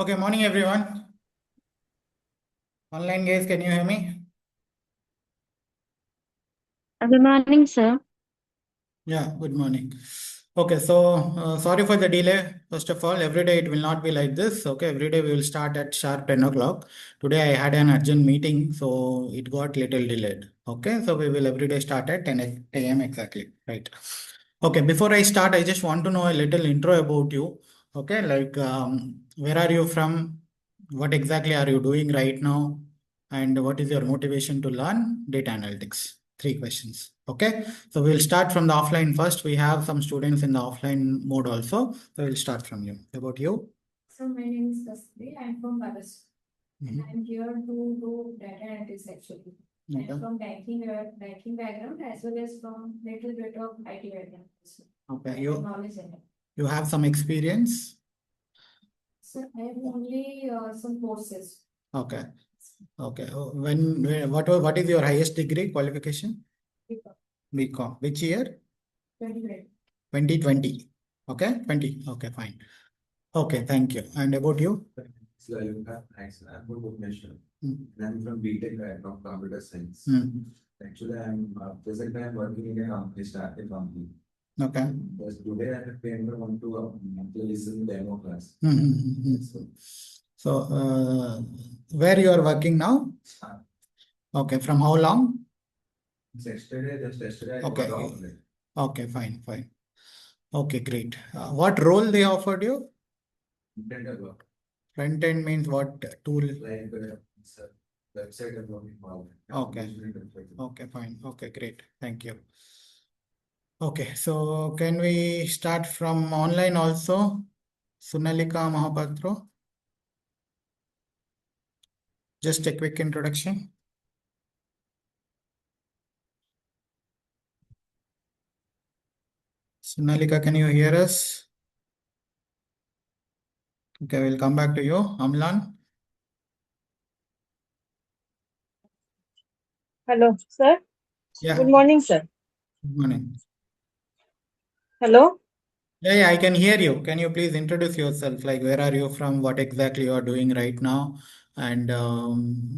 Okay, morning everyone. Online guys, can you hear me? Good morning, sir. Yeah, good morning. Okay, so sorry for the delay. First of all, every day it will not be like this. Okay, every day we will start at sharp 10 o'clock. Today I had an urgent meeting, so it got little delayed. Okay, so we will every day start at 10 a.m. exactly. Right. Okay, before I start, I just want to know a little intro about you. Okay, like where are you from? What exactly are you doing right now? And what is your motivation to learn data analytics? Three questions. Okay, so we'll start from the offline first. We have some students in the offline mode also. So we'll start from you. About you? So my name is Kaspi. I'm from Maharashtra. Mhm. I'm here to do data analytics actually. Okay. I'm from banking background as well as from little bit of IT background. Also. Okay. Knowledge in it. You have some experience. So I have only some courses. Okay. Okay. What is your highest degree qualification? BCom. BCom. Which year? 2020. 2020. Okay. 20. Okay. Fine. Okay. Thank you. And about you? So you have thanks. I'm from Bhubaneswar. Mm. I'm from BTech background, computer science. Mm. Actually, I'm presently I'm working in a company, startup company. Okay. Because today I came to listen to demo class. Mm-hmm. So, where you are working now? Uh, Okay. From how long? just yesterday I Okay. got off Okay. Fine. Fine. Okay. Great. What role they offered you? intended work. Front end means what tool? Like it's a website development problem. Okay. Okay. Fine. Okay. Great. Thank you. Okay. So, can we start from online also? Sunalika Mahapatro. Just a quick introduction. Sunalika, can you hear us? Okay, we'll come back to you. Amlan? Hello, sir. Yeah, Good morning, sir. good morning. Hello. Yeah, I can hear you. Can you please introduce yourself? Like, where are you from? What exactly you are doing right now? And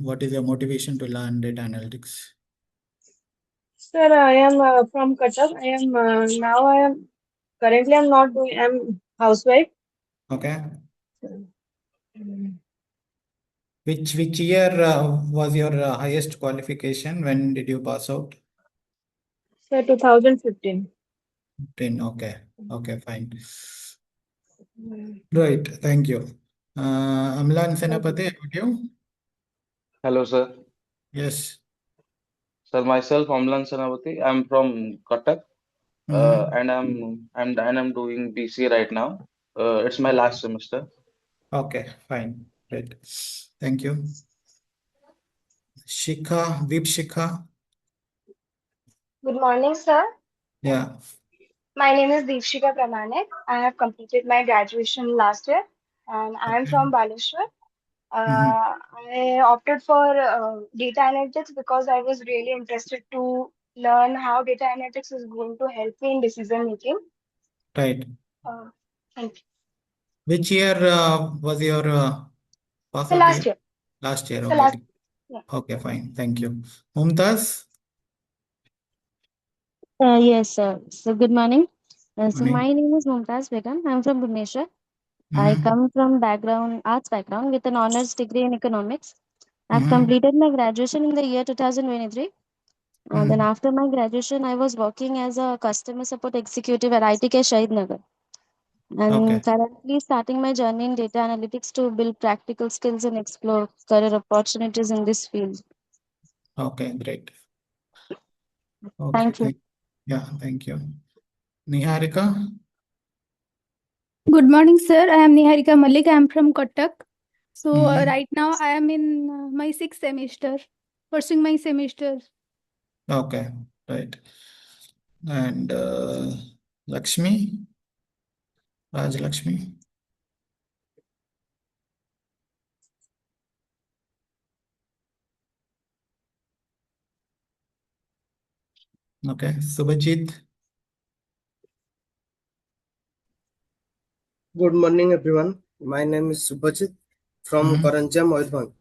what is your motivation to learn data analytics? Sir, I am from Cuttack. I am currently I'm not doing, I'm housewife. Okay. Mm. Which year was your highest qualification? When did you pass out? Sir, 2015. 10. Okay. Okay, fine. Mm. Right. Thank you. Amlan Okay. Senapati, about you? Hello, sir. Yes. Sir, myself, Amlan Sanavati. I'm from Cuttack, Mm-hmm. and I'm doing BC right now. It's my last semester. Okay, fine. Great. Thank you. Shikha, Deep Shikha. Good morning, sir. Yeah. My name is Deepshika Pramanik. I have completed my graduation last year and I am Okay. from Baleshwar. Mm-hmm. I opted for data analytics because I was really interested to learn how data analytics is going to help me in decision making. Right. Uh, thank you. Which year was your pass So out last year? year. Last year. So Okay. last yeah. Okay, fine. Thank you. Mumtaz? Yes, sir. So, good morning. So, Morning. my name is Mumtaz Begum. I'm from Bhubaneswar. I Mm-hmm. come from arts background with an honors degree in economics. I've Mm-hmm. completed my graduation in the year 2023. Then Mm-hmm. after my graduation, I was working as a customer support executive at ITK Shahid Nagar. Okay. And currently starting my journey in data analytics to build practical skills and explore career opportunities in this field. Okay, great. Okay, Thank you. thank yeah, thank you. Niharika? Good morning, sir. I am Niharika Malik. I am from Kotak. So Mm-hmm. right now I am in my sixth semester, pursuing my semester. Okay, right. And Lakshmi? Raj Lakshmi? Okay. Subhajit? Good morning, everyone. My name is Subhajit. from Mhm. Karanjia, Mayurbhanj.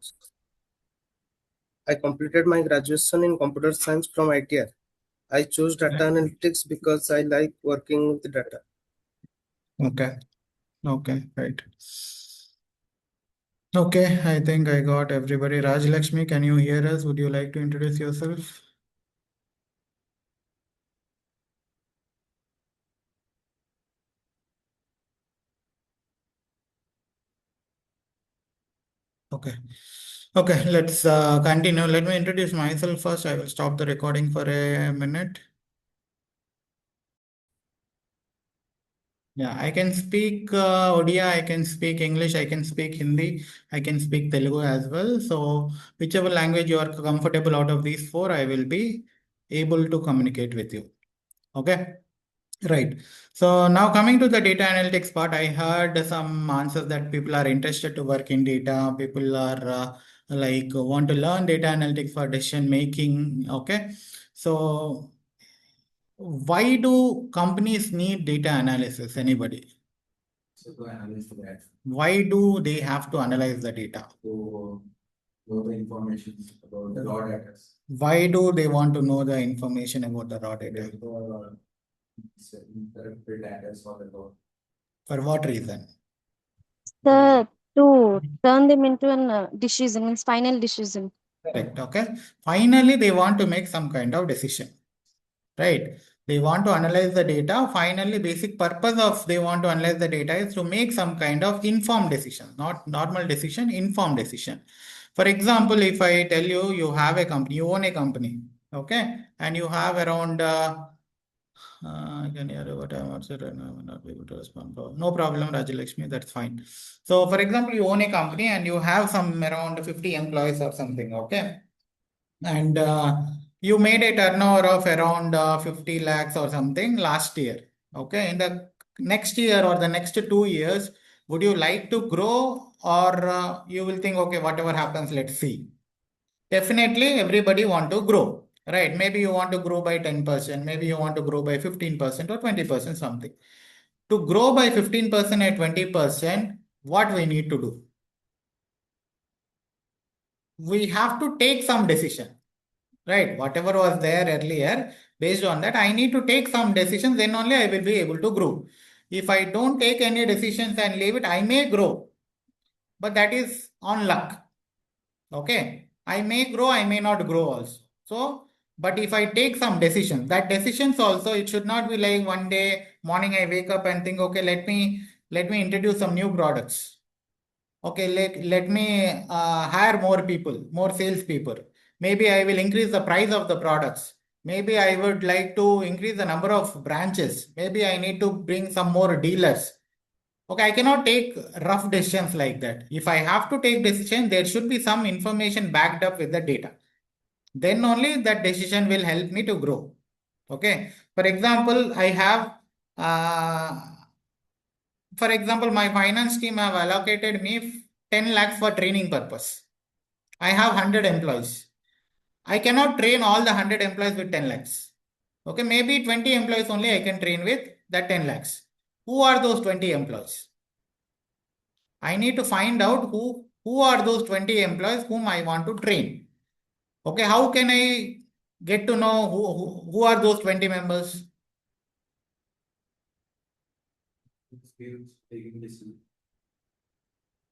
I completed my graduation in computer science from ITR. I chose data analytics because I like working with data. Okay. Okay. Right. Okay. I think I got everybody. Raj Lakshmi, can you hear us? Would you like to introduce yourself? Okay. Okay. Let's continue. Let me introduce myself first. I will stop the recording for a minute. Yeah, I can speak Odia, I can speak English, I can speak Hindi, I can speak Telugu as well. So, whichever language you are comfortable out of these four, I will be able to communicate with you. Okay, right. So, now coming to the data analytics part, I heard some answers that people are interested to work in data, people are like want to learn data analytics for decision making. Okay, so why do companies need data analysis? Anybody? So to analyze that, Why do they have to analyze the data? to know the information about the raw data. Why do they want to know the information about the raw data? Therefore, correct data for the raw. For what reason? To turn them into an decision, means final decision. Correct. Okay. Finally, they want to make some kind of decision. Right. They want to analyze the data. Finally, basic purpose of they want to analyze the data is to make some kind of informed decision, not normal decision, informed decision. For example, if I tell you you have a company, you own a company, okay, and you have around I can hear what I'm also I will not be able to respond. No problem, Rajalakshmi, that's fine. So, for example, you own a company and you have some around 50 employees or something, okay? And you made a turnover of around 50 lakhs or something last year, okay? In the next year or the next 2 years, would you like to grow or you will think, okay, whatever happens, let's see. Definitely, everybody want to grow, right? Maybe you want to grow by 10%, maybe you want to grow by 15% or 20% something. To grow by 15% or 20%, what we need to do? We have to take some decision, right? Whatever was there earlier, based on that, I need to take some decisions, then only I will be able to grow. If I don't take any decisions and leave it, I may grow, but that is on luck. Okay, I may grow, I may not grow also. So, but if I take some decisions, that decisions also, it should not be like one day morning I wake up and think, okay, let me introduce some new products. Okay, let me hire more people, more sales people. Maybe I will increase the price of the products. Maybe I would like to increase the number of branches. Maybe I need to bring some more dealers. Okay, I cannot take rough decisions like that. If I have to take decision, there should be some information backed up with the data. Then only that decision will help me to grow. Okay. For example, uh, for example, my finance team have allocated me 10 lakhs for training purpose. I have 100 employees. I cannot train all the 100 employees with 10 lakhs. Okay, maybe 20 employees only I can train with that 10 lakhs. Who are those 20 employees? I need to find out who are those 20 employees whom I want to train. Okay, how can I get to know who are those 20 members? Skills, taking decision.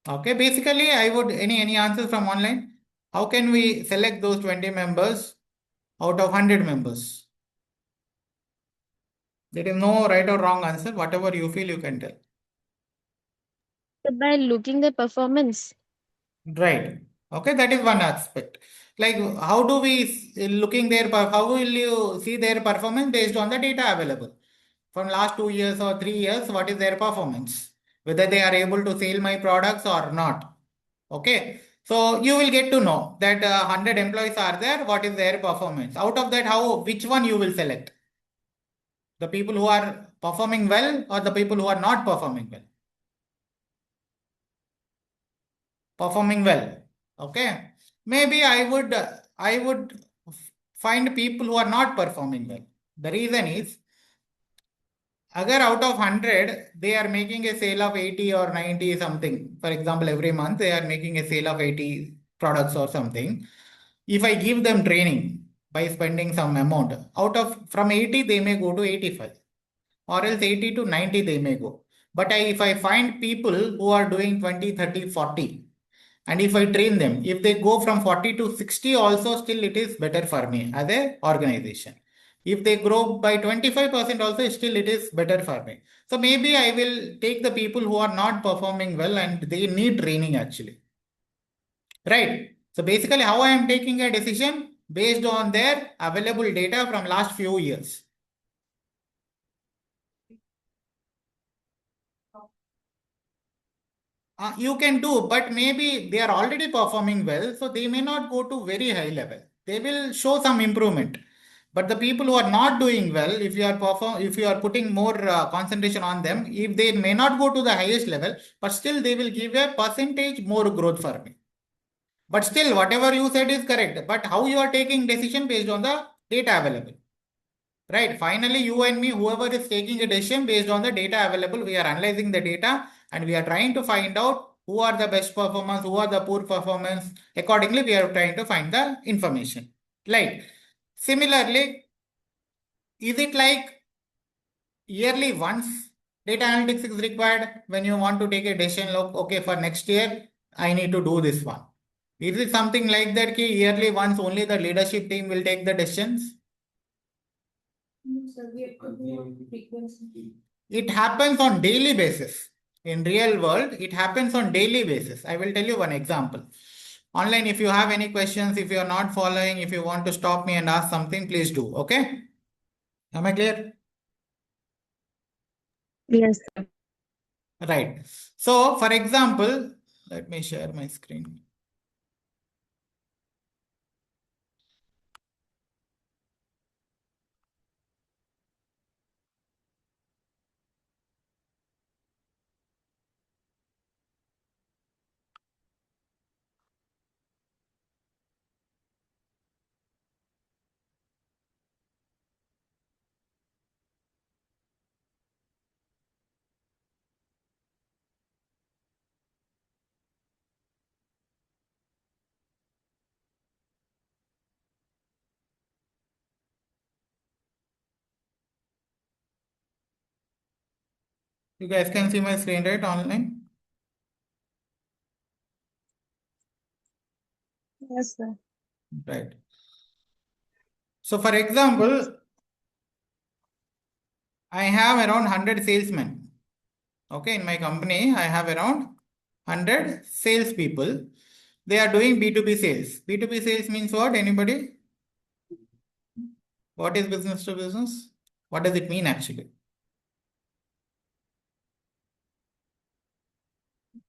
Okay, basically I would any answers from online? How can we select those 20 members out of 100 members? There is no right or wrong answer. Whatever you feel, you can tell. By looking the performance. Right. Okay, that is one aspect. Like, how do we looking their how will you see their performance based on the data available from last 2 years or 3 years? What is their performance? Whether they are able to sell my products or not. Okay, so you will get to know that 100 employees are there. What is their performance? Out of that, which one you will select? The people who are performing well or the people who are not performing well? Performing well. Okay, maybe I would find people who are not performing well. The reason is Agar out of 100, they are making a sale of 80 or 90 something. For example, every month they are making a sale of 80 products or something. If I give them training by spending some amount, out of from 80, they may go to 85, or else 80 to 90 they may go. But if I find people who are doing 20, 30, 40, and if I train them, if they go from 40 to 60 also, still it is better for me as a organization. If they grow by 25% also, still it is better for me. So maybe I will take the people who are not performing well and they need training actually. Right. So basically how I am taking a decision based on their available data from last few years. You can do, but maybe they are already performing well, so they may not go to very high level. They will show some improvement. But the people who are not doing well, if you are putting more concentration on them, if they may not go to the highest level, but still they will give a percentage more growth for me. But still, whatever you said is correct. But how you are taking decision based on the data available. Right. Finally, you and me, whoever is taking a decision based on the data available, we are analyzing the data and we are trying to find out who are the best performance, who are the poor performance. Accordingly, we are trying to find the information. Right. Similarly, is it like yearly once data analytics is required when you want to take a decision? Look, okay, for next year, I need to do this one. Is it something like that? Ki yearly once only the leadership team will take the decisions? So we have to do frequency. It happens on daily basis. In real world, it happens on daily basis. I will tell you one example. Online, if you have any questions, if you are not following, if you want to stop me and ask something, please do. Okay? Am I clear? Yes, sir. Right. So, for example, let me share my screen. You guys can see my screen, right? Online. Yes, sir. Right. So, for example, I have around 100 salesmen. Okay, in my company, I have around 100 salespeople. They are doing B2B sales. B2B sales means what? Anybody? What is business to business? What does it mean actually?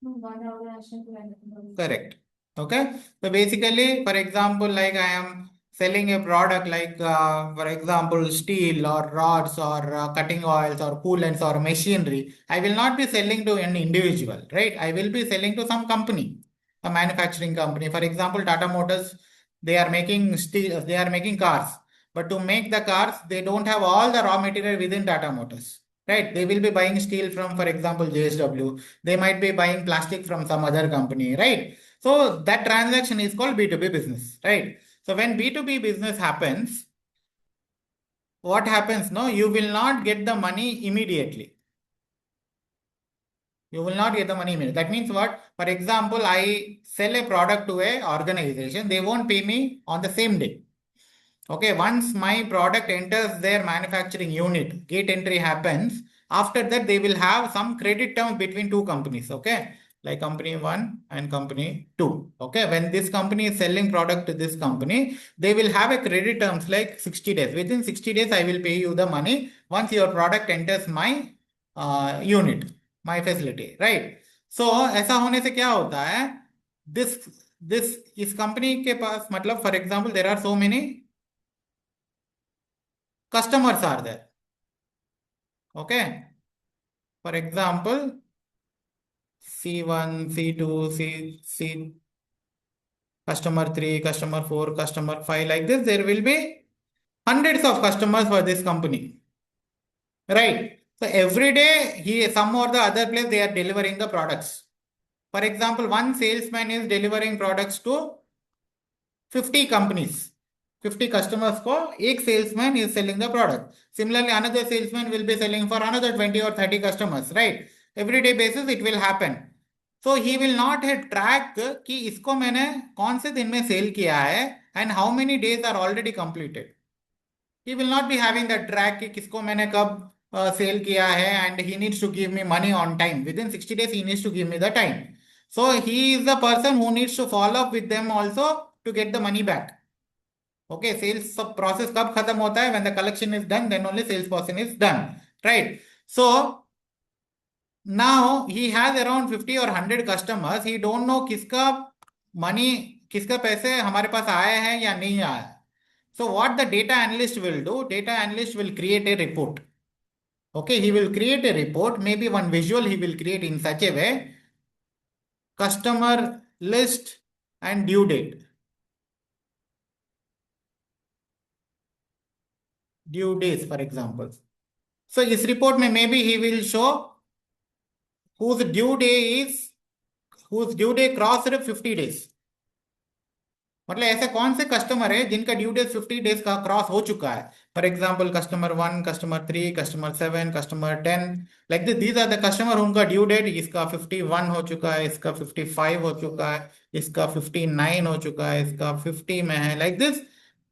One organization to another. Correct. Okay. So basically, for example, like I am selling a product like, for example, steel or rods or cutting oils or coolants or machinery. I will not be selling to an individual, right? I will be selling to some company, a manufacturing company. For example, Tata Motors, they are making steel, they are making cars. But to make the cars, they don't have all the raw material within Tata Motors. Right? They will be buying steel from, for example, JSW. They might be buying plastic from some other company, right? So that transaction is called B2B business, right? So when B2B business happens, what happens? No, you will not get the money immediately. You will not get the money immediately. That means what? For example, I sell a product to a organization. They won't pay me on the same day. Okay, once my product enters their manufacturing unit, gate entry happens. After that, they will have some credit terms between two companies. Okay, like company one and company two. Okay, when this company is selling product to this company, they will have a credit terms like 60 days. Within 60 days, I will pay you the money once your product enters my unit, my facility, right? So ऐसा होने से क्या होता है? This this इस company के पास मतलब for example there are so many customers are there. Okay. For example, C1, C2, C customer 3, customer 4, customer 5, like this. There will be hundreds of customers for this company. Right. So every day, some or the other place, they are delivering the products. For example, one salesman is delivering products to 50 companies. 50 customers को एक salesman is selling the product. Similarly, another salesman will be selling for another 20 or 30 customers, right? Everyday basis it will happen. So he will not have track कि इसको मैंने कौन से दिन में cell किया है and how many days are already completed. He will not be having that track कि किसको मैंने कब सेल किया है and he needs to give me money on time. Within 60 days he needs to give me the time. So he is the person who needs to follow up with them also to get the money back. Okay, sales process कब खत्म होता है? When the collection is done, then only sales portion is done, right? So now he has around 50 or 100 customers. He don't know किसका money, किसका पैसे हमारे पास आए हैं या नहीं आया. So what the data analyst will do? Data analyst will create a report. Okay, he will create a report. Maybe one visual he will create in such a way: customer list and due date. Due days, for example. So this report may maybe he will show whose due day crossed 50 days. मतलब ऐसे कौन से customer है जिनका due date 50 days का cross हो चुका है. For example customer 1, customer 3, customer 7, customer 10, like this. These are the customer उनका ड्यू डेट इसका 51 हो चुका है, इसका 55 हो चुका है, इसका 59 हो चुका है, इसका 50 में है, like this.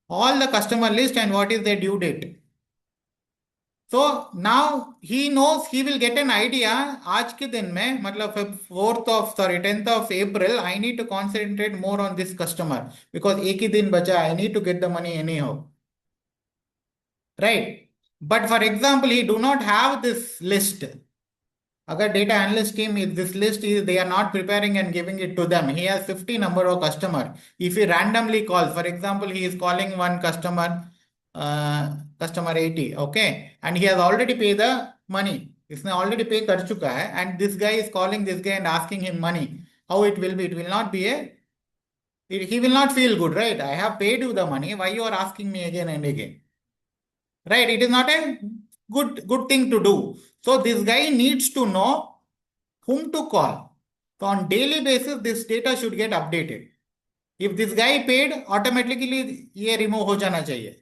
All the customer list and what is their due date. So now he knows, he will get an idea. आज के दिन में मतलब 10th of April, I need to concentrate more on this customer because एक ही दिन बचा, I need to get the money anyhow, right? But for example, he do not have this list. अगर data analyst team is this list is they are not preparing and giving it to them. He has 50 number of customer. If he randomly calls, for example, he is calling one customer. Customer 80, okay, and he has already paid the money. इसने already pay कर चुका है, and this guy is calling this guy and asking him money. How it will be? It will not be he will not feel good, right? I have paid you the money. Why you are asking me again and again? Right? It is not a good thing to do. So this guy needs to know whom to call. So on daily basis, this data should get updated. If this guy paid, automatically ये remove हो जाना चाहिए.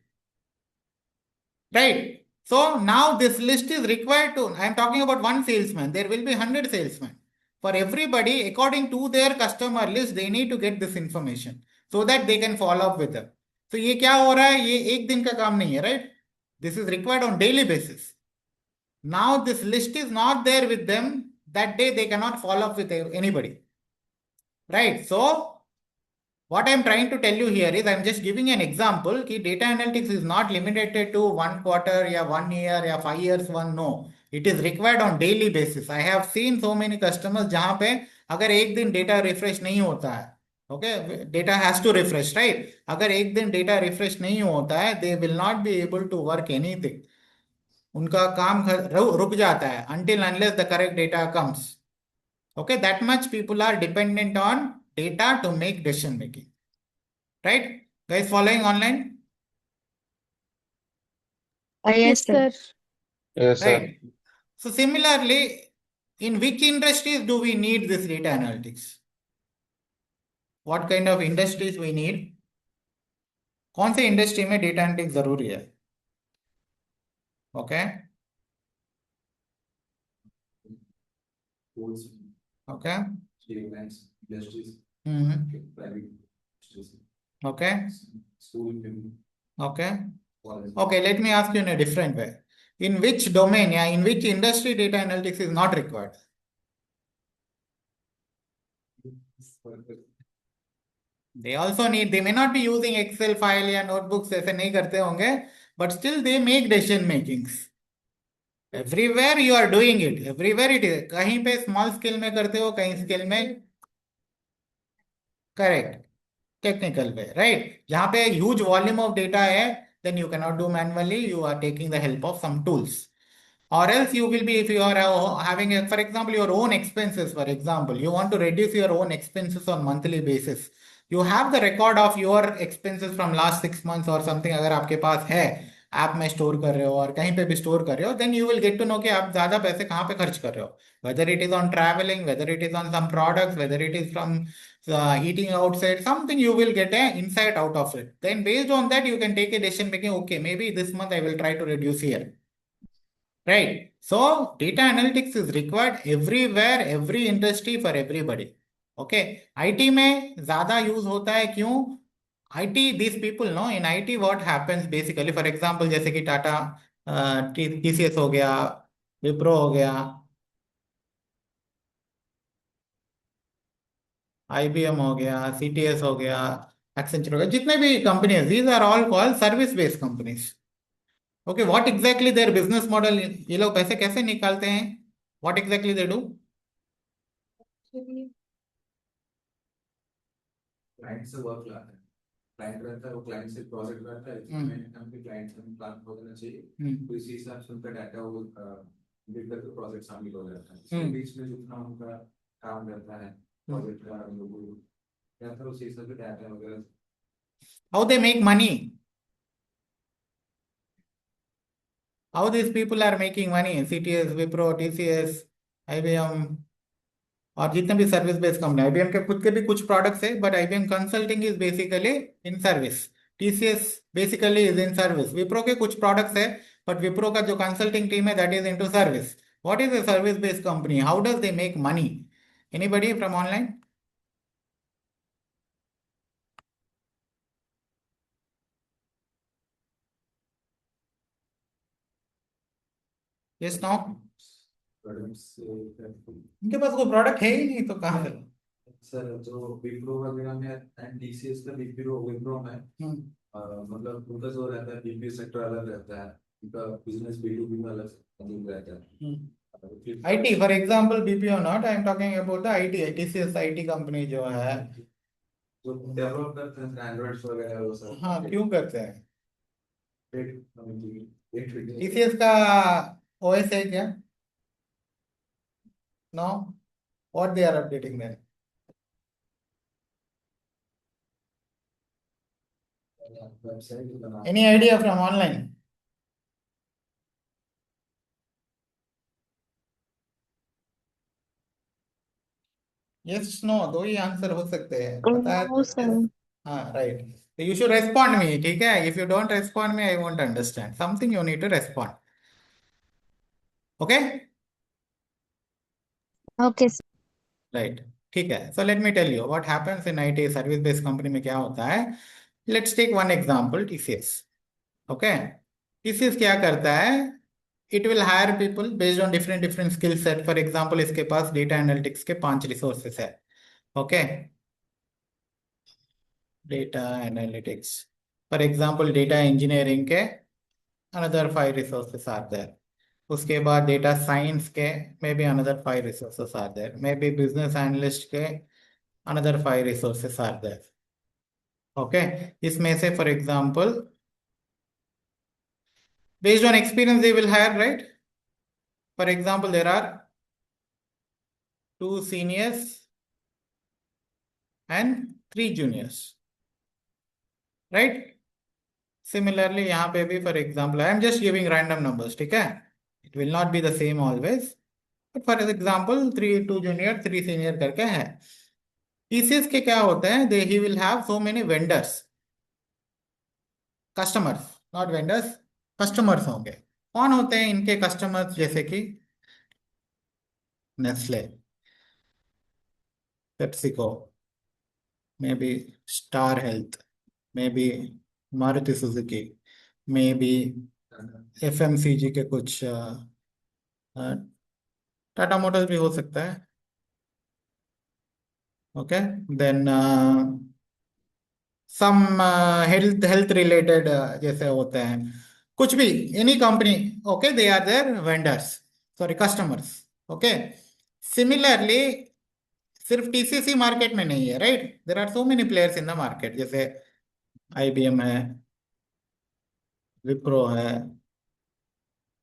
Right. So now this list is required to, I am talking about one salesman. There will be 100 salesmen. For everybody, according to their customer list, they need to get this information so that they can follow up with them. So ये क्या हो रहा है? ये एक दिन का काम नहीं है, right? This is required on daily basis. Now this list is not there with them. That day they cannot follow up with anybody. Right. So what I am trying to tell you here is I am just giving an example कि data analytics is not limited to 1 quarter या 1 year या 5 years one. No, it is required on daily basis. I have seen so many customers जहाँ पे अगर एक दिन data refresh नहीं होता है, okay, data has to refresh, right? अगर एक दिन data refresh नहीं होता है, they will not be able to work anything. उनका काम रुक जाता है until unless the correct data comes. Okay, that much people are dependent on data to make decision making. Right? Guys following online? Yes, sir. Yes, sir. Right. So similarly, in which industries do we need this data analytics? What kind of industries we need? कौन से industry में data analytics जरूरी है? Okay. Okay. Industries, private industries, Okay. school, Okay. college. Okay, let me ask you in a different way. In which domain, in which industry data analytics is not required? They also need, they may not be using Excel file या notebooks ऐसे नहीं करते होंगे, but still they make decision makings. Everywhere you are doing it, everywhere it is. कहीं पे small scale में करते हो, कहीं scale में correct, technical way, right? जहाँ पे huge volume of data है, then you cannot do manually, you are taking the help of some tools. Or else you will be, if you are having, for example, your own expenses, for example, you want to reduce your own expenses on monthly basis. You have the record of your expenses from last 6 months or something अगर आपके पास है, app में store कर रहे हो और कहीं पे भी स्टोर कर रहे हो, then you will get to know कि आप ज्यादा पैसे कहाँ पे खर्च कर रहे हो, whether it is on traveling, whether it is on some products, whether it is from eating outside, something you will get an insight out of it. Then based on that, you can take a decision making, okay, maybe this month I will try to reduce here. Right. So data analytics is required everywhere, every industry for everybody. Okay. IT में ज्यादा use होता है क्यों? IT, these people know in IT what happens basically. For example, जैसे कि Tata, TCS हो गया, विप्रो हो गया, IBM हो गया, CTS हो गया, एक्सेंचर हो गया, जितने भी companies, these are all called service based companies. Okay, what exactly their business model? ये लोग पैसे कैसे निकालते हैं? What exactly they do? Client से वर्क लाता है, क्लाइंट रहता है, वो क्लाइंट से प्रोजेक्ट रहता है, इसमें हमके क्लाइंट से प्लान हो जाना चाहिए, तो इसी हिसाब से उनका डाटा वो बिल्ड करके प्रोजेक्ट सबमिट हो जाता है। इसके बीच में जितना उनका काम रहता है प्रोजेक्ट का लोगों या फिर उसी हिसाब से डाटा वगैरह। How they make money? How these people are making money? CTS, Wipro, TCS, IBM, और जितने भी सर्विस बेस्ड कंपनी, IBM के खुद के भी कुछ प्रोडक्ट्स है, but IBM consulting is basically in service, TCS basically is in service, Wipro के कुछ प्रोडक्ट्स है, बट विप्रो का जो कंसल्टिंग टीम है that is into service. What is a service based company? How does they make money? Anybody from online? Yes, no? इनके पास कोई product है ही नहीं तो कहाँ से? सर जो विप्रो वगैरह में एंड डीसीएस का विप्रो विप्रो में मतलब उनका जो रहता है बीपीओ सेक्टर अलग रहता है, उनका बिजनेस B2B में अलग रहता है। IT, for example BPO not, I am talking about the IT, TCS IT company जो है, जो डेवलप करते हैं एंड्रॉइड्स वगैरह वो सब। हाँ, क्यों करते हैं? एक TCS का OS है क्या? No? What they are updating then? Website Any idea from online? Yes, no, दो ही आंसर हो सकते हैं, पता है No, तो sir. yes. हाँ, right. So you should respond me, ठीक है? If you don't respond me, I won't understand. Something you need to respond. Okay? Okay, sir. Right. ठीक है. So let me tell you what happens in IT service based company में क्या होता है. Let's take one example, TCS. Okay? TCS क्या करता है? It will hire people based on different skill set. For example, इसके पास data analytics के 5 resources है. Okay? Data analytics. For example, data engineering के another 5 resources are there. उसके बाद data science के maybe another 5 resources are there. Maybe business analyst के another 5 resources are there. Okay? इसमें से for example, based on experience they will hire, right? For example, there are 2 seniors and 3 juniors, right? Similarly, यहाँ पे भी, for example, I am just giving random numbers, ठीक है? It will not be the same always. But for example, 2 junior, 3 senior करके है. TCS के क्या होता है? He will have so many vendors, customers, not vendors, customers होंगे. कौन होते हैं इनके customers? जैसे कि Nestle, PepsiCo, maybe Star Health, maybe Maruti Suzuki, maybe FMCG के कुछ, टाटा मोटर्स भी हो सकता है. Okay, then some health related जैसे होते हैं, कुछ भी, any company. Okay, they are their vendors, sorry customers. Okay, similarly सिर्फ TCC मार्केट में नहीं है, right? There are so many players in the market, जैसे IBM है, विप्रो है,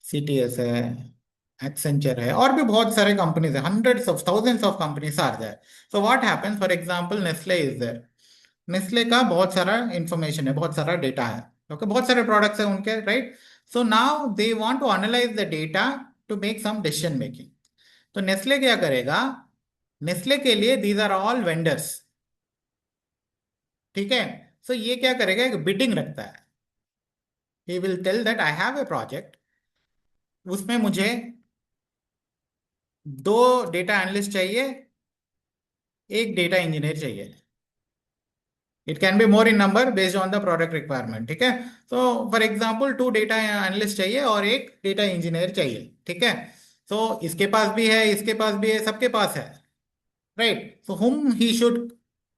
CTS है, एक्सेंचर है, और भी बहुत सारे कंपनीज है, hundreds of thousands of companies are there. So what happens, for example Nestle is there. Nestle का बहुत सारा इंफॉर्मेशन है, बहुत सारा डेटा है. ओके, बहुत सारे प्रोडक्ट्स हैं उनके, right? So now they want to analyse the data to make some decision making. तो नेस्ले क्या करेगा? नेस्ले के लिए दीज आर ऑल वेंडर्स, ठीक है? सो ये क्या करेगा, एक बिडिंग रखता है। He will tell that I have a project, उसमें मुझे 2 डेटा एनालिस्ट चाहिए, 1 डेटा इंजीनियर चाहिए। It can be more in number based on the product requirement, ठीक है? तो फॉर एग्जाम्पल 2 डेटा एनालिस्ट चाहिए और 1 डेटा इंजीनियर चाहिए, ठीक है? तो इसके पास भी है, इसके पास भी है, सबके पास है, right? So whom he should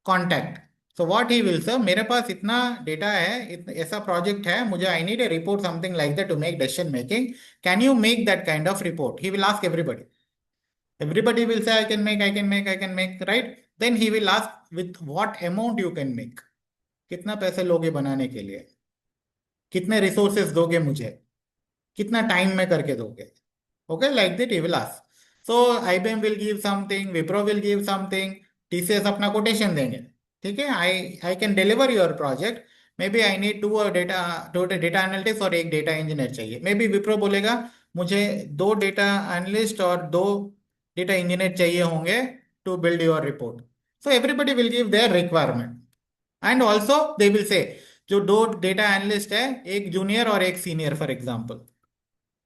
contact? So what he will say, मेरे पास इतना डेटा है, ऐसा प्रोजेक्ट है, मुझे I need a report something like that to make decision making, can you make that kind of report? He will ask everybody, everybody will say I can make, I can make, I can make, right? Then he will ask with what amount you can make, कितना पैसे लोगे बनाने के लिए, कितने resources दोगे मुझे, कितना टाइम में करके दोगे? Okay, like that he will ask. So IBM will give something, Wipro will give something, TCS अपना कोटेशन देंगे, ठीक है? I can deliver your project, maybe I need 2 data analytics और 1 डेटा इंजीनियर चाहिए। मे बी विप्रो बोलेगा मुझे 2 data analyst और 2 data engineer चाहिए होंगे to build your report. So everybody will give their requirement and also they will say जो 2 data analyst है, 1 junior और 1 सीनियर, फॉर एग्जाम्पल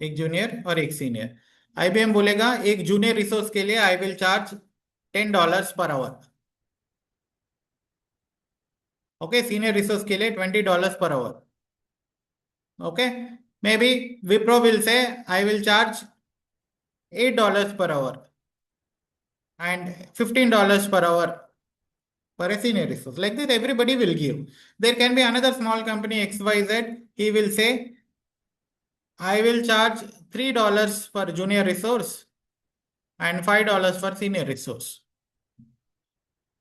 1 जूनियर और 1 सीनियर। आईबीएम बोलेगा 1 जूनियर रिसोर्स के लिए I will charge $10 per hour, okay? Senior resource के लिए $20 per hour, okay? May be Wipro will say I will charge $8 per hour and $15 per hour for a senior resource. Like that, everybody will give. There can be another small company XYZ. He will say, I will charge $3 for junior resource and $5 for senior resource.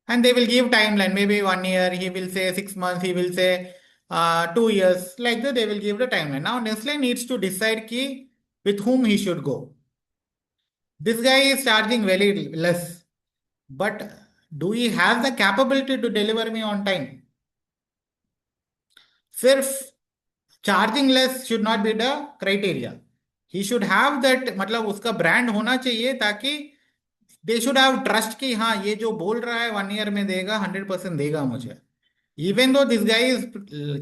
And they will give timeline, maybe 1 year, he will say 6 months, he will say 2 years. Like that, they will give the timeline. Now, Nestle needs to decide key with whom he should go. This guy is charging very less, but do he have the capability to deliver me on time? सिर्फ charging less should not be the criteria, he should have that, मतलब उसका brand होना चाहिए ताकि they should have trust कि हाँ ये जो बोल रहा है 1 ईयर में देगा, 100% देगा मुझे। Even though this guy is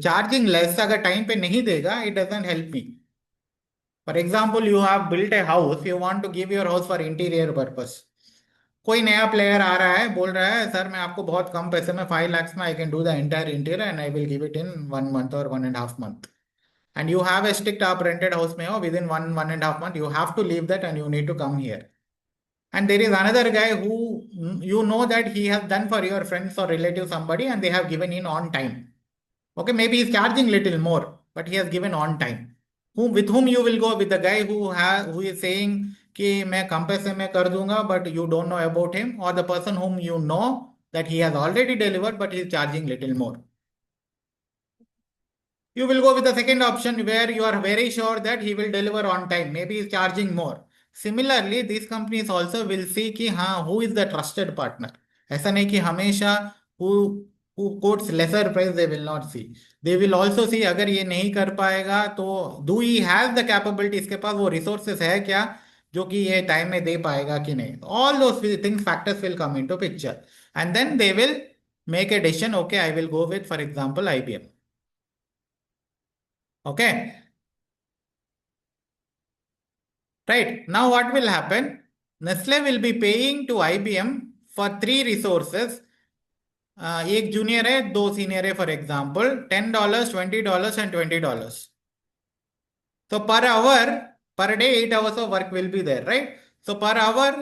charging less, अगर टाइम पे नहीं देगा, it doesn't help me. For example you have built a house, you want to give your house for interior purpose. कोई नया प्लेयर आ रहा है, बोल रहा है सर मैं आपको बहुत कम पैसे में 5 lakhs में I can do the entire interior and I will give it in 1 month or 1.5 month, and you have a strict up rented house में हो, within 1.5 month you have to leave that and you need to come here. And there is another guy who you know that he has done for your friends or relative somebody and they have given in on time. Okay, maybe he's charging little more, but he has given on time. With whom you will go? With the guy who is saying कि मैं कम पैसे में कर दूंगा, but you don't know about him, or the person whom you know that he has already delivered but he is charging little more? You will go with the second option where you are very sure that he will deliver on time, maybe he is charging more. Similarly, these companies also will see कि हाँ who is the trusted partner. ऐसा नहीं कि हमेशा who quotes lesser price they will not see. They will also see अगर ये नहीं कर पाएगा तो do he have the capability, इसके पास वो resources है क्या जो कि ये टाइम में दे पाएगा कि नहीं? All those things, factors will come into picture and then they will make a decision. Okay, I will go with, for example, IBM. Okay, right? Now what will happen? Nestle will be paying to IBM for 3 resources. एक junior है, 2 senior है, for example $10, $20 and $20. So per hour, per day, 8 hours of work will be there, right? So per hour,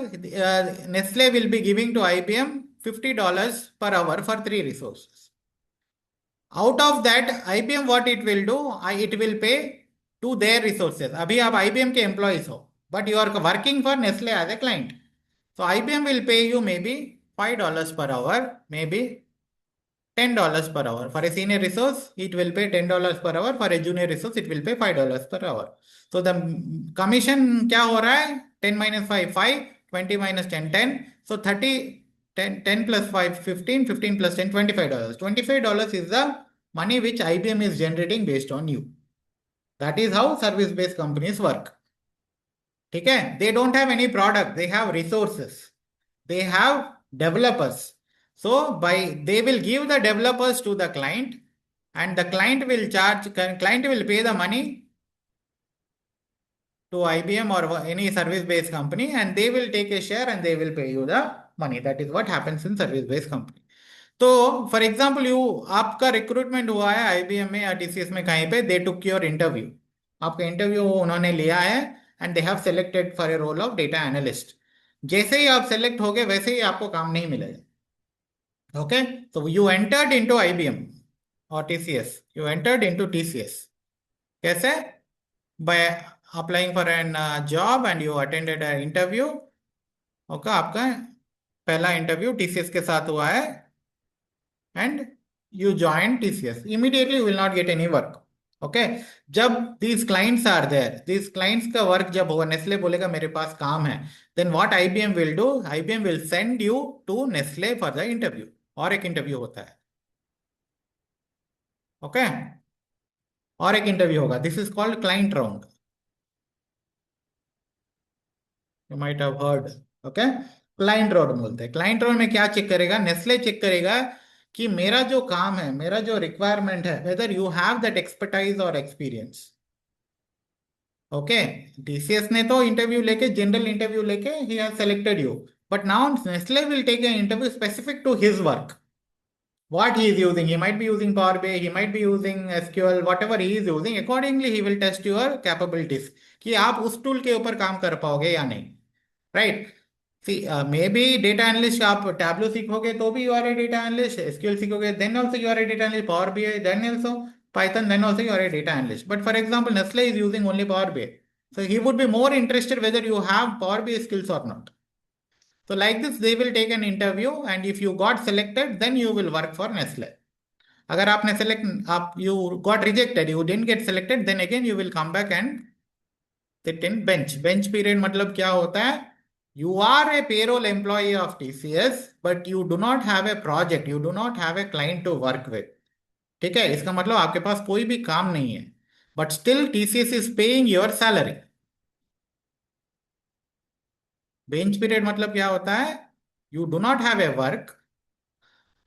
Nestle will be giving to IBM $50 per hour for 3 resources. Out of that, IBM what it will do, it will pay to their resources. अभी आप IBM के employees हो, but you are working for Nestle as a client. So IBM will pay you maybe $5 per hour, maybe $10 per hour. For a senior resource, it will pay $10 per hour. For a junior resource, it will pay $5 per hour. So the commission क्या हो रहा है? 10 minus 5, 5, 20 minus 10, 10. So 30, 10 plus 5, 15, 15 plus 10, $25. $25 is the money which IBM is generating based on you. That is how service based companies work. ठीक है? They don't have any product, they have resources, they have developers. So they will give the developers to the client, and the client will pay the money to IBM or any service based company, and they will take a share and they will pay you the money. That is what happens in service based company. तो for example आपका recruitment हुआ है IBM में या TCS में, कहीं पे they took your interview, आपका इंटरव्यू उन्होंने लिया है and they have selected for a role of data analyst. जैसे ही आप सेलेक्ट हो गए वैसे ही आपको काम नहीं मिलेगा. ओके, तो यू एंटर्ड इनटू आईबीएम और TCS, you entered into TCS. कैसे? By applying for an job and you attended a interview. Okay, आपका पहला इंटरव्यू टीसीएस के साथ हुआ है and you join TCS. Immediately you will not get any work. Okay, जब these clients are there, these clients का work जब होगा, नेस्ले बोलेगा मेरे पास काम है, then what IBM will do? IBM will send you to Nestle for the interview. और एक इंटरव्यू होता है. Okay, और एक इंटरव्यू होगा. This is called client round. You might have heard. Okay, client round बोलते हैं. क्लाइंट राउंड में क्या चेक करेगा? नेस्ले चेक करेगा कि मेरा जो काम है, मेरा जो रिक्वायरमेंट है, whether you have that expertise और एक्सपीरियंस. ओके, टीसीएस ने तो इंटरव्यू लेके, जनरल इंटरव्यू लेके ही has selected you, but now Nestle will take an interview specific to his work. What he is using, he might be using Power BI, he might be using SQL, whatever he is using, accordingly he will test your capabilities कि आप उस tool के ऊपर काम कर पाओगे या नहीं. Right? See, maybe data analyst आप Tableau सीखोगे तो भी you are a data analyst, SQL सीखोगे then also you are a data analyst, Power BI then also Python then also you are a data analyst. But for example, Nestle is using only Power BI, so he would be more interested whether you have Power BI skills or not. So like this they will take an interview, and if you got selected then you will work for Nestle. अगर आपने you got rejected, you didn't get selected, then again you will come back and sit in bench. Bench period मतलब क्या होता है? You are a payroll employee of TCS, but you do not have a project, you do not have a client to work with. ठीक है? इसका मतलब आपके पास कोई भी काम नहीं है, but still TCS is paying your salary. Bench period मतलब क्या होता है? You do not have a work,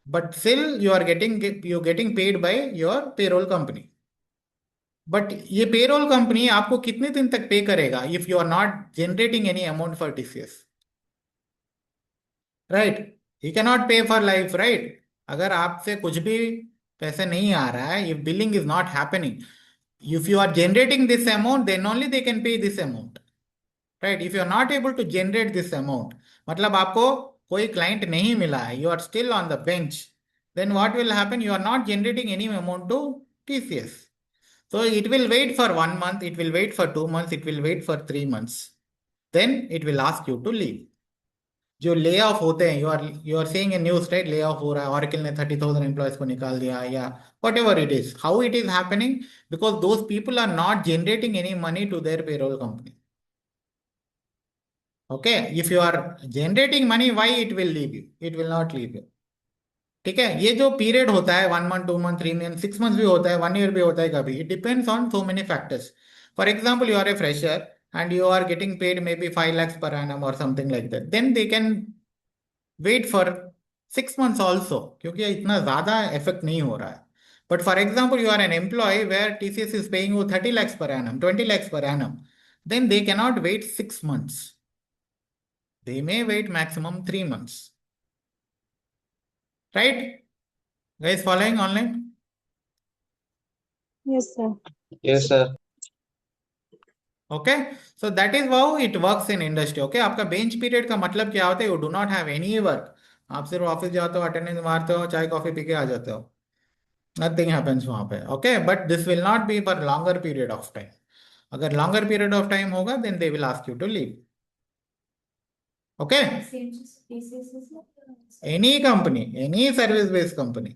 but still you're getting paid by your payroll company. But ये पेरोल कंपनी आपको कितने दिन तक पे करेगा if you are not generating any amount for TCS? Right? He can not pay for life. Right? अगर आपसे कुछ भी पैसे नहीं आ रहा है, if billing is not happening, if you are generating this amount then only they can pay this amount. Right? If you are not able to generate this amount, मतलब आपको कोई क्लाइंट नहीं मिला है, you are still on the bench, then what will happen? You are not generating any amount to TCS. So it will wait for 1 month, it will wait for 2 months, it will wait for 3 months. Then it will ask you to leave. जो ले off होते हैं, you are saying a news, right? Lay off हो रहा है, oracle ने 30,000 employees को निकाल दिया, या whatever it is. How it is happening? Because those people are not generating any money to their payroll company. Okay, if you are generating money, why it will leave you? It will not leave you. ठीक है? ये जो period होता है 1 month, 2 month, 3 month, 6 months भी होता है, 1 year भी होता है कभी. It depends on so many factors. For example, you are a fresher and you are getting paid maybe 5 lakhs per annum or something like that, then they can wait for 6 months also, क्योंकि इतना ज्यादा effect नहीं हो रहा है. But for example, you are an employee where TCS is paying you 30 lakhs per annum, 20 lakhs per annum, then they cannot wait 6 months. They may wait maximum 3 months. Right? Guys following online? Yes, sir. Yes, sir. Okay, so that is how it works in industry. Okay, आपका bench period का मतलब क्या होता है? You do not have any work. आप सिर्फ office जाते हो, अटेंडेंस मारते हो, चाय कॉफी पी के आ जाते हो, नथिंग हैपेंस वहां पे. Okay, but this will not be for longer period of time. अगर लॉन्गर पीरियड ऑफ टाइम होगा then they will ask you to leave. Okay, any company, any service based company,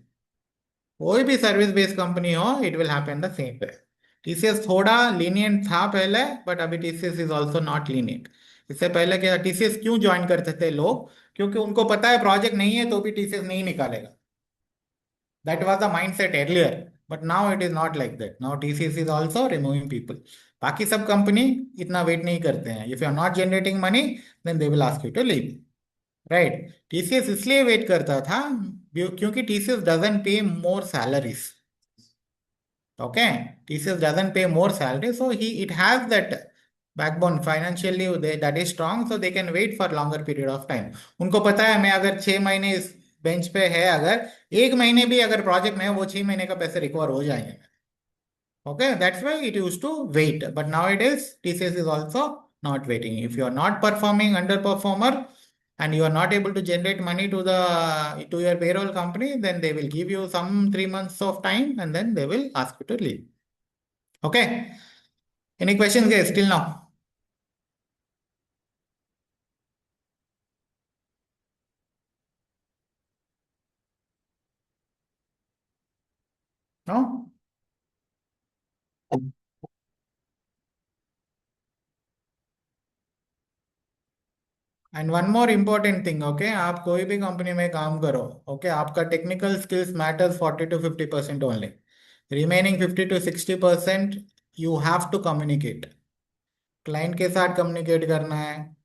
कोई भी service based company हो, it will happen the same way. TCS थोड़ा lenient था पहले, but अभी TCS is also not lenient. इससे पहले क्या टीसीएस क्यों ज्वाइन करते थे लोग? क्योंकि उनको पता है प्रोजेक्ट नहीं है तो भी टीसीएस नहीं निकालेगा. That was the mindset earlier. But now it is not like that. Now TCS is also removing people. बाकी सब कंपनी इतना वेट नहीं करते हैं. If you are not generating money, then they will ask you to leave. Right? TCS इसलिए wait करता था क्योंकि TCS doesn't pay more salaries. Okay, TCS doesn't pay more salary, so it has that backbone financially that is strong, so they can wait for longer period of time. उनको पता है मैं अगर 6 महीने इस बेंच पे है, अगर 1 महीने भी अगर प्रोजेक्ट में है, वो 6 महीने का पैसे रिकवर हो जाएंगे. Okay, that's why it used to wait. But nowadays, TCS is also not waiting. If you are not performing underperformer and you are not able to generate money to your payroll company, then they will give you some 3 months of time and then they will ask you to leave. Okay. Any questions, guys, till now? No? And one more important thing, okay, आप कोई भी company में काम करो, okay, आपका technical skills matters 40 to 50% only. Remaining 50 to 60% you have to communicate. Client के साथ communicate करना है,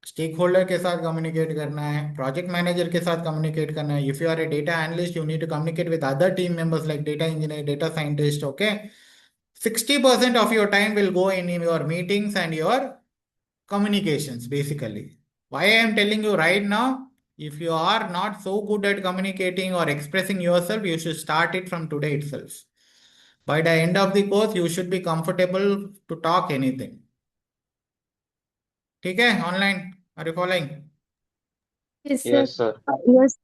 स्टेक होल्डर के साथ कम्युनिकेट करना है, प्रोजेक्ट मैनेजर के साथ कम्युनिकेट करना है. If you are a data analyst, you need to communicate with other team members like data engineer, data scientist. Okay, 60% of your time will go in your meetings and your communications basically. Why I am telling you right now, if you are not so good at communicating or expressing yourself, you should start it from today itself. By the end of the course, you should be comfortable to talk anything. ठीक है? Online, are you following? Yes, sir. Yes, sir. Yes.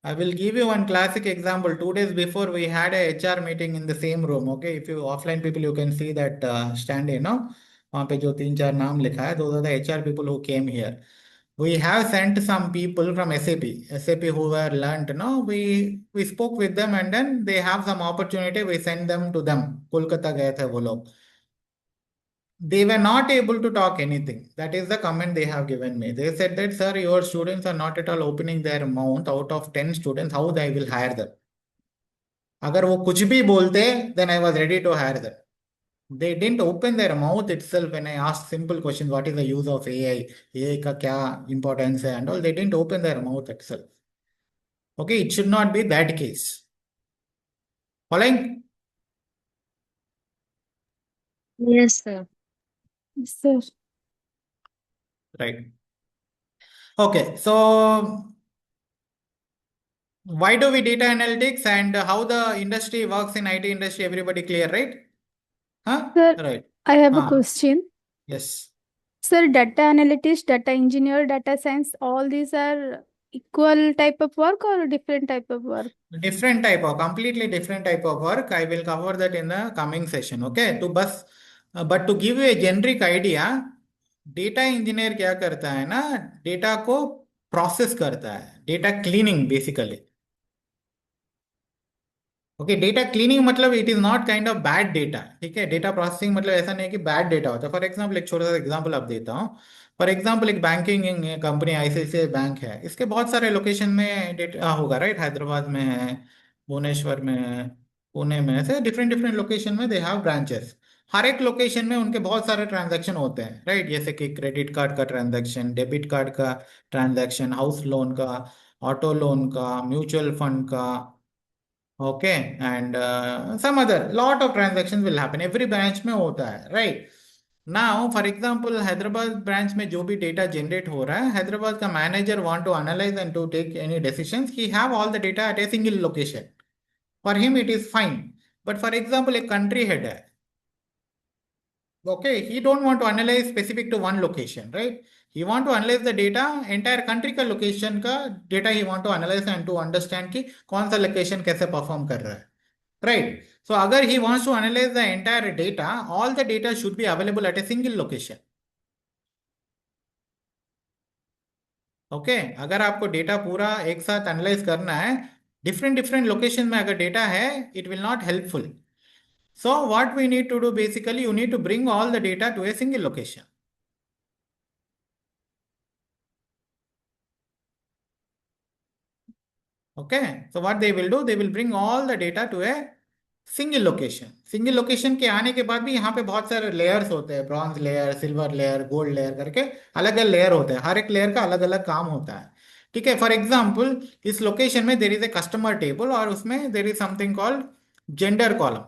I will give you one classic example. 2 days before, we had a HR meeting in the same room. Okay, if you offline people, you can see that stand, you know, वहाँ पे जो 3-4 नाम लिखा है, those are the HR people who came here. We have sent some people from SAP who were learned. No, we spoke with them and then they have some opportunity. We send them to them. Kolkata गए थे वो लोग. They were not able to talk anything. That is the comment they have given me. They said that, sir, your students are not at all opening their mouth. Out of 10 students, how I will hire them? अगर वो कुछ भी बोलते, then I was ready to hire them. They didn't open their mouth itself when I asked simple questions. What is the use of AI? AI का क्या importance है and all. They didn't open their mouth itself. Okay, it should not be that case. Following? Yes, sir. Yes, sir. Right. Okay, so why do we data analytics and how the industry works in IT industry? Everybody clear, right? Huh? Sir, Right. I have a Ah, question. yes. Sir, data analytics, data engineer, data science, all these are equal type of work or different type of work? Different type of, completely different type of work. I will cover that in the coming session. Okay. But to give you a generic idea, data engineer क्या करता है ना, data को process करता है, data cleaning basically. Okay, data cleaning मतलब it is not kind of bad data. ठीक है, डेटा प्रोसेसिंग मतलब ऐसा नहीं है कि बैड डेटा होता है. फॉर एग्जांपल एक छोटा सा एग्जांपल आप देता हूँ. फॉर एग्जांपल एक बैंकिंग कंपनी आईसीआईसीआई बैंक है, इसके बहुत सारे लोकेशन में डेटा होगा, राइट. हैदराबाद में है, भुवनेश्वर में है, पुणे में, ऐसे डिफरेंट डिफरेंट लोकेशन में दे हैव ब्रांचेस. हर एक लोकेशन में उनके बहुत सारे ट्रांजैक्शन होते हैं, राइट. जैसे कि क्रेडिट कार्ड का ट्रांजैक्शन, डेबिट कार्ड का ट्रांजैक्शन, हाउस लोन का, ऑटो लोन का, म्यूचुअल फंड का. Okay, and some other lot of transactions will happen. Every branch में होता है, right? Now, for example, Hyderabad branch में जो भी data generate हो रहा है, Hyderabad का manager want to analyze and to take any decisions, he have all the data at a single location. For him, it is fine. But for example, एक country head है, okay, he don't want to analyze specific to one location, right? He want to analyze the data entire country का location का data he want to analyze and to understand कि कौन सा location कैसे perform कर रहा है, right? So अगर he wants to analyze the entire data, all the data should be available at a single location. Okay, अगर आपको डेटा पूरा एक साथ एनालाइज करना है, डिफरेंट डिफरेंट लोकेशन में अगर डेटा है, it will not helpful. So what we need to do basically, you need to bring all the data to a single location. Okay, so what they will do, they will bring all the data to a single location के आने के बाद भी यहाँ पे बहुत सारे layers होते हैं, bronze layer, silver layer, gold layer करके अलग अलग लेयर होते हैं, हर एक लेयर का अलग अलग काम होता है। ठीक है, फॉर एग्जाम्पल इस लोकेशन में there is a customer table और उसमें there is something called gender column.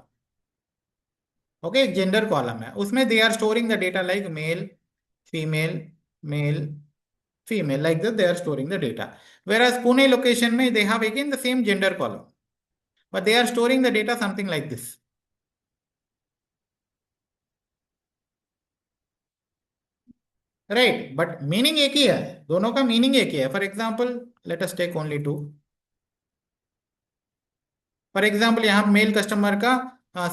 Okay, एक जेंडर कॉलम है, उसमें they are storing the data like male, female, male, female, like this they are storing the data. Whereas Pune location may they have again the same gender column, but they are storing the data something like this. Right, but meaning एक ही है, दोनों का meaning एक ही है। For example let us take only two. For example यहाँ male customer का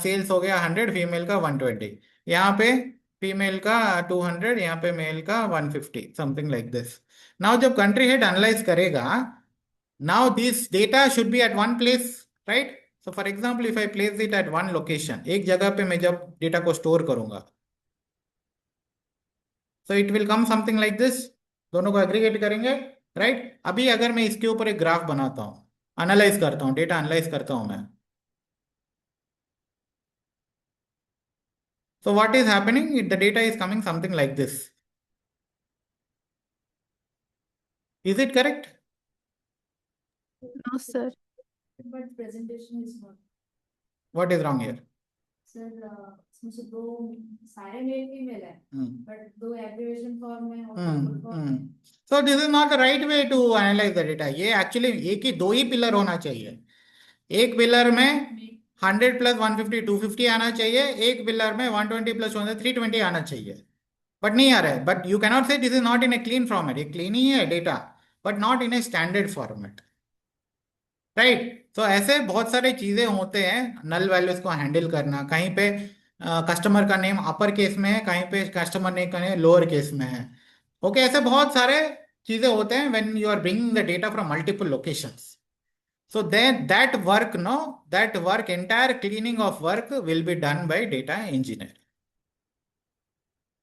सेल्स हो गया 100, फीमेल का 120, यहाँ पे फीमेल का 200, यहाँ पे मेल का 150, समथिंग लाइक दिस। नाउ जब कंट्री हेड एनालाइज करेगा, now this data should be at one place, right? So for example, if I place it at one location, एक जगह पे मैं जब डेटा को स्टोर करूंगा, so it will come something like this, दोनों को एग्रीगेट करेंगे, राइट? अभी अगर मैं इसके ऊपर एक ग्राफ बनाता हूँ, एनालाइज करता हूँ, डेटा एनालाइज करता हूँ मैं, so what is happening? The data is coming something like this. Is it correct? No, sir. But presentation is not. What is wrong here? Sir, इसमें से दो सारे मेल फीमेल है, but दो एब्रिविएशन फॉर्म में और full form में. So this is not the right way to analyze the data. ये एक्चुअली एक ही दो ही पिलर होना चाहिए। एक पिलर में 100 प्लस 150 250 आना चाहिए, एक पिलर में 120 प्लस 100 320 आना चाहिए, बट नहीं आ रहा है। But you cannot say this is not in a clean format, ये क्लीन ही है data, but not in a standard format, right? तो ऐसे बहुत सारे चीजें होते हैं, नल वैल्यूज को हैंडल करना, कहीं पे कस्टमर का नेम अपर केस में है, कहीं पे कस्टमर नेम का नेम लोअर केस में है। ओके, ऐसे बहुत सारे चीजें होते हैं when you are bringing the data from multiple locations. So then that work, no, that work, entire cleaning of work will be done by data engineer.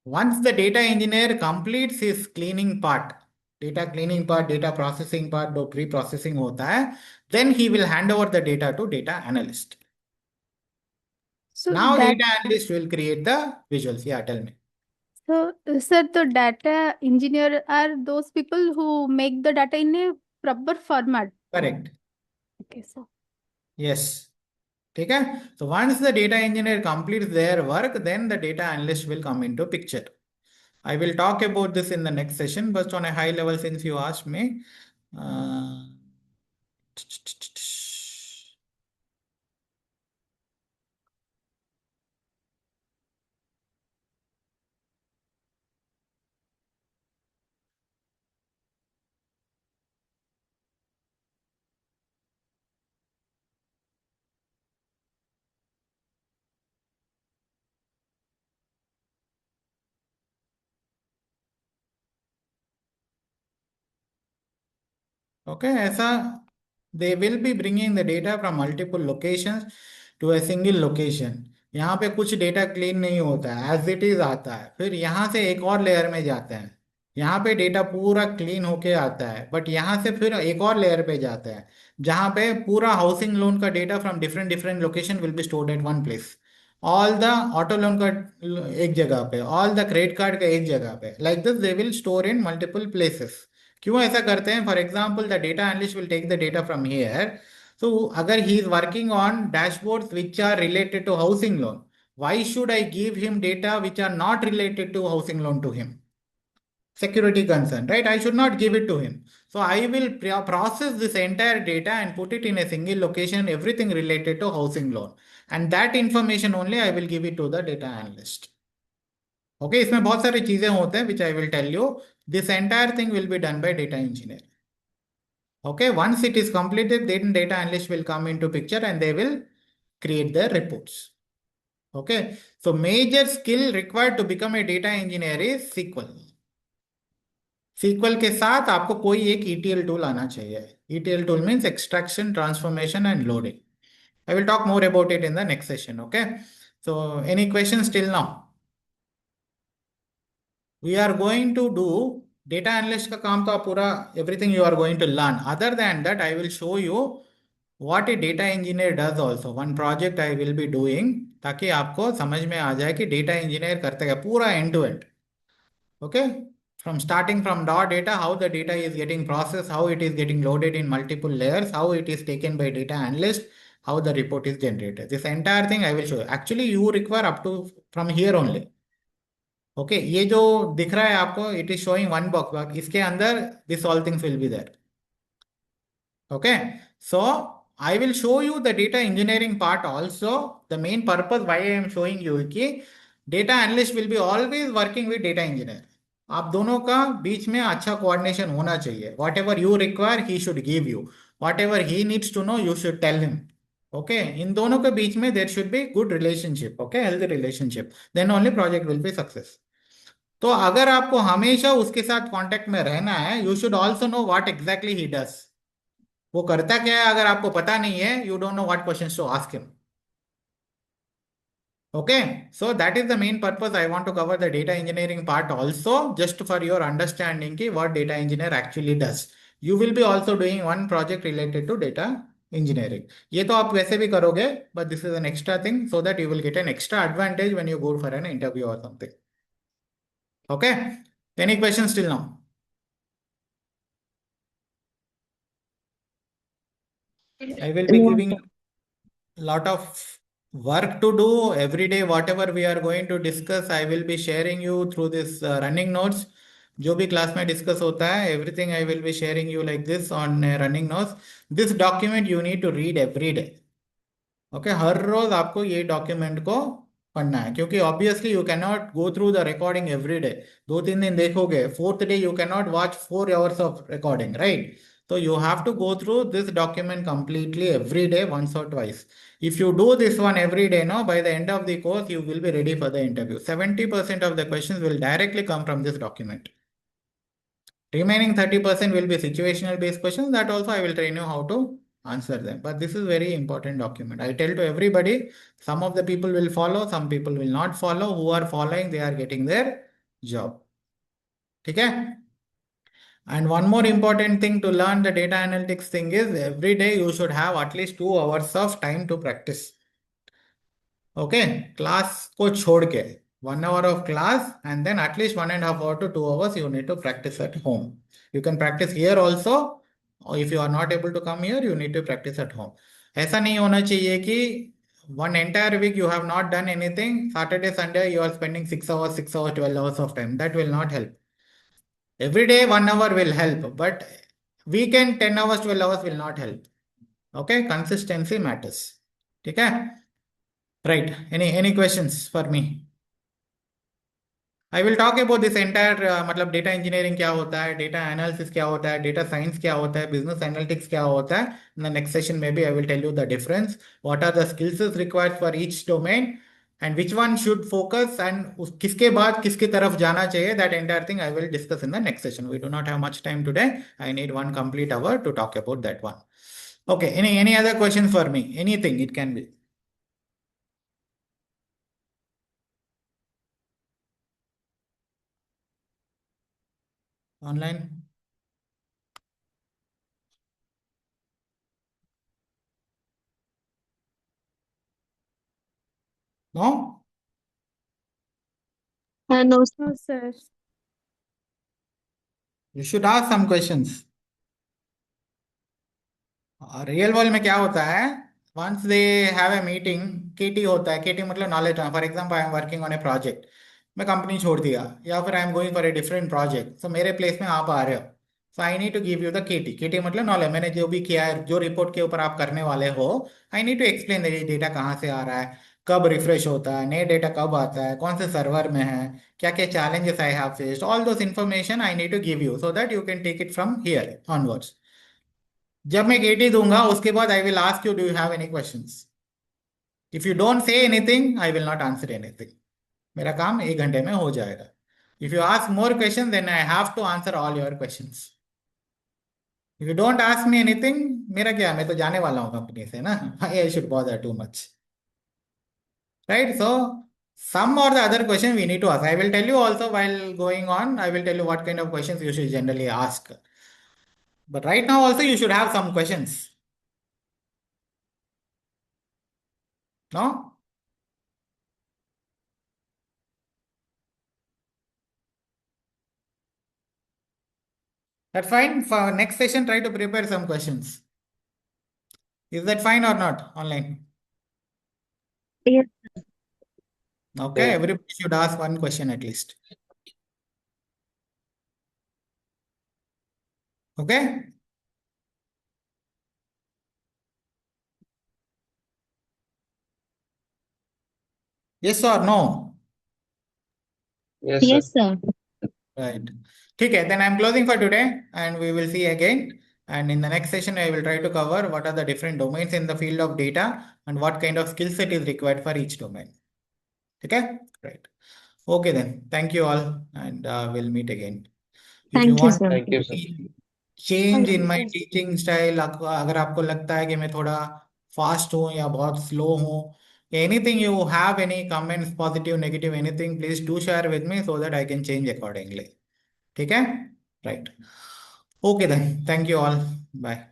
Once the data engineer completes his cleaning part, data cleaning part, data processing part, जो pre-processing होता है, then he will hand over the data to data analyst. So Now that, data analyst will create the visuals. Yeah, tell me. so sir, the data engineer are those people who make the data in a proper format. Correct. Okay, so Yes. ठीक है, so once the data engineer completes their work, then the data analyst will come into picture. I will talk about this in the next session, but on a high level, since you asked me. Uh, okay, ऐसा they will be bringing the data from multiple locations to a single location. यहाँ पे कुछ data clean नहीं होता है, as it is आता है, फिर यहाँ से एक और लेयर में जाता है, यहाँ पे डेटा पूरा क्लीन होके आता है, बट यहाँ से फिर एक और लेयर पे जाता है, जहाँ पे पूरा हाउसिंग लोन का data from different different location will be stored at one place. All the auto loan का एक जगह पे, ऑल द क्रेडिट कार्ड का एक जगह पे, like this they will store in multiple places. क्यों ऐसा करते हैं? For example the data analyst will take the data from here, so अगर he is working on dashboards which are related to housing loan, why should I give him data which are not related to housing loan to him? Security concern, right? I should not give it to him. So I will process this entire data and put it in a single location, everything related to housing loan, and that information only I will give it to the data analyst. Okay, इसमें बहुत सारी चीजें होते हैं which I will tell you. This entire thing will be done by data engineer. Okay, once it is completed, then data analyst will come into picture and they will create their reports. Okay, so major skill required to become a data engineer is SQL. SQL के साथ आपको कोई एक ETL tool आना चाहिए. ETL tool means extraction, transformation and loading. I will talk more about it in the next session. Okay, so any questions till now? We are going to do data analyst का काम तो आप पूरा everything you are going to learn. Other than that, I will show you what a data engineer does also. One project I will be doing ताकि आपको समझ में आ जाए कि data engineer करते क्या पूरा end to end. Okay, from starting from raw data, how the data is getting processed, how it is getting loaded in multiple layers, how it is taken by data analyst, how the report is generated. This entire thing I will show you. Actually, you require up to from here only. Okay, ये जो दिख रहा है आपको, it is showing one box, but इसके अंदर this all things will be there. Okay, so I will show you the data engineering part also. The main purpose why I am showing you कि data analyst will be always working with data engineer. आप दोनों का बीच में अच्छा coordination होना चाहिए. Whatever you require, he should give you. Whatever he needs to know, you should tell him. Okay, इन दोनों के बीच में there should be good relationship. Okay, healthy relationship. Then only project will be success. तो अगर आपको हमेशा उसके साथ contact में रहना है, you should also know what exactly he does. वो करता क्या है अगर आपको पता नहीं है, you don't know what questions to ask him. Okay, so that is the main purpose I want to cover the data engineering part also, just for your understanding ki what data engineer actually does. You will be also doing one project related to data engineering. ये तो आप वैसे भी करोगे, but this is an extra thing so that you will get an extra advantage when you go for an interview or something. Okay, any questions till now? I will be giving lot of work to do every day. Whatever we are going to discuss, I will be sharing you through this running notes. जो भी class में discuss होता है, everything I will be sharing you like this on running notes. This document you need to read every day. Okay, हर रोज आपको ये document को पढ़ना है, क्योंकि obviously you can not go through the recording every day. 2-3 दिन देखोगे, fourth day you can not watch 4 hours of recording, right? So you have to go through this document completely every day, once or twice. If you do this one every day, now by the end of the course, you will be ready for the interview. 70% of the questions will directly come from this document. Remaining 30% will be situational based questions. That also I will train you how to answer them. But this is very important document. I tell to everybody, some of the people will follow, some people will not follow. Who are following, they are getting their job. Okay? And one more important thing to learn the data analytics thing is every day you should have at least 2 hours of time to practice. Okay, class को छोड़ के 1 hour of class and then at least 1.5 hour to 2 hours you need to practice at home. You can practice here also, or if you are not able to come here, you need to practice at home. ऐसा नहीं होना चाहिए कि one entire week you have not done anything. Saturday, Sunday you are spending 6 hours, 6 hours, 12 hours of time. That will not help. Every day 1 hour will help, but weekend 10 hours, 12 hours will not help. Okay, consistency matters. Okay. Right. Any questions for me? I will talk about this entire मतलब data engineering क्या होता है, data analysis क्या होता है, data science क्या होता है, business analytics क्या होता है. In the next session maybe I will tell you the difference. What are the skills required for each domain and which one should focus and किसके बाद किसके तरफ जाना चाहिए. That entire thing I will discuss in the next session. We do not have much time today. I need one complete hour to talk about that one. Okay. Any other questions for me? Anything it can be. Online? No? No, No, sir. You should ask some questions. Real world में क्या होता है, once they have a meeting, KT होता है. KT मतलब knowledge. For example I am working on a project, मैं company छोड़ दिया या फिर I am going for a different project, so मेरे प्लेस में आप आ रहे हो, so I need to give you the KT. KT मतलब नॉलेज. मैंने जो भी किया है, जो रिपोर्ट के ऊपर आप करने वाले हो, आई नीड टू एक्सप्लेन ये डेटा कहाँ से आ रहा है, कब रिफ्रेश होता है, नए डेटा कब आता है, कौन से सर्वर में है, क्या क्या challenges I have faced. All those information I need to give you so that you can take it from here onwards. जब मैं केटी दूंगा उसके बाद I will ask you, do you have any questions. If you don't say anything, I will not answer anything. मेरा काम 1 घंटे में हो जाएगा. If you ask more question, then I have to answer all your questions. If you don't ask me anything, मेरा क्या, मैं तो जाने वाला हूँ कंपनी से ना. I should bother too much, right? So some or the other question we need to ask. I will tell you also while going on, I will tell you what kind of questions you should generally ask. But right now also you should have some questions. No? That's fine. For next session, try to prepare some questions. Is that fine or not online? Yes. Okay, Yeah. everybody should ask one question at least. Okay? Yes or no? Yes, sir. Yes, sir. Right. Okay, then I'm closing for today and we will see again. And in the next session, I will try to cover what are the different domains in the field of data and what kind of skill set is required for each domain. Okay? Right. Okay, then. Thank you all and we'll meet again. If you Thank you, want sir. Thank you, sir. change Thank in you, my sir. teaching style, अगर आपको लगता है कि मैं थोड़ा fast हूँ या बहुत स्लो हूँ, anything you have any comments, positive, negative, anything, please do share with me so that I can change accordingly. ठीक है? Right. Okay then. Thank you all. Bye.